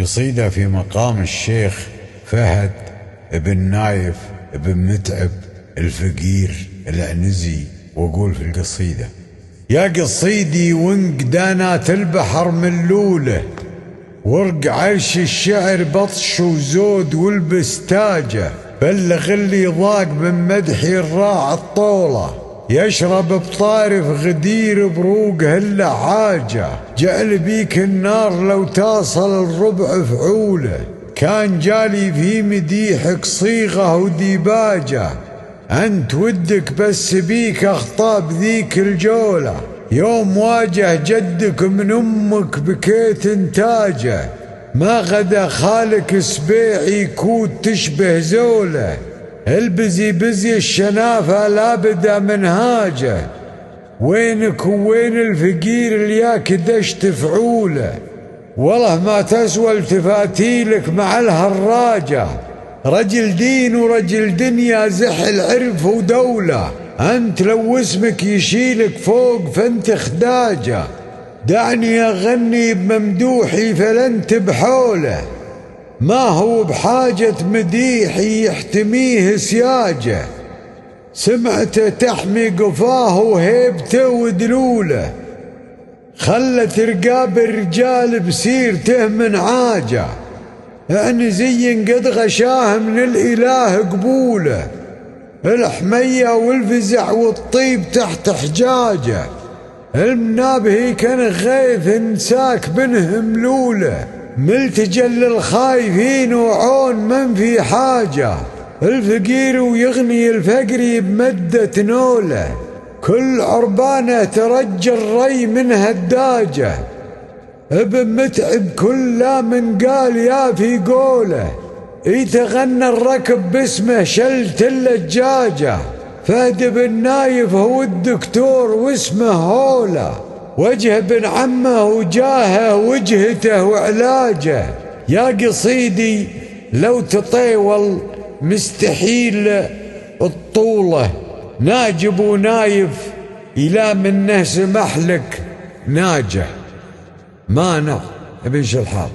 قصيدة في مقام الشيخ فهد بن نايف بن متعب الفقير العنزي. وأقول في القصيدة: يا قصيدي وانقدانات البحر ملولة، ورق عرش الشعر بطش وزود والبس تاجه، بلغ اللي ضاق من مدحي الراع الطولة، يشرب بطارف غدير بروقه الا حاجه، جعل بيك النار لو تصل الربع فعوله، كان جالي في مديحك صيغه وديباجه، انت ودك بس بيك اخطاب ذيك الجوله، يوم واجه جدك من امك بكيت انتاجه، ما غدا خالك سبيعي كود تشبه زوله، البزي بزي الشنافة لا بدا منهاجه، وينك وين الفقير الياك دشت فعوله، والله ما تسوى التفاتيلك مع الهراجة، رجل دين ورجل دنيا زحل عرف ودولة، انت لو اسمك يشيلك فوق فانت خداجة، دعني اغني بممدوحي فلنت بحوله، ما هو بحاجة مديحي يحتميه سياجه، سمعته تحمي قفاه وهيبته ودلوله، خلت رقاب الرجال بسيرته من عاجه، عنزي قد غشاه من الاله قبوله، الحمية والفزع والطيب تحت حجاجه، المنابهي كان غيث نساك بنه ملوله، ملتجا للخايفين وعون من في حاجة، الفقير ويغني الفقري بمدة نوله، كل عربانه ترجى الري من هداجه، ابن متعب كل لا من قال يا في قوله، يتغنى الركب باسمه شلت اللجاجه، فهد بن نايف هو الدكتور واسمه هوله، وجه بن عمه وجاهه وجهته وعلاجه، يا قصيدي لو تطيول مستحيل الطوله، ناجب ونايف إلى منه سمح لك ناجه. مانع بن شلحاط.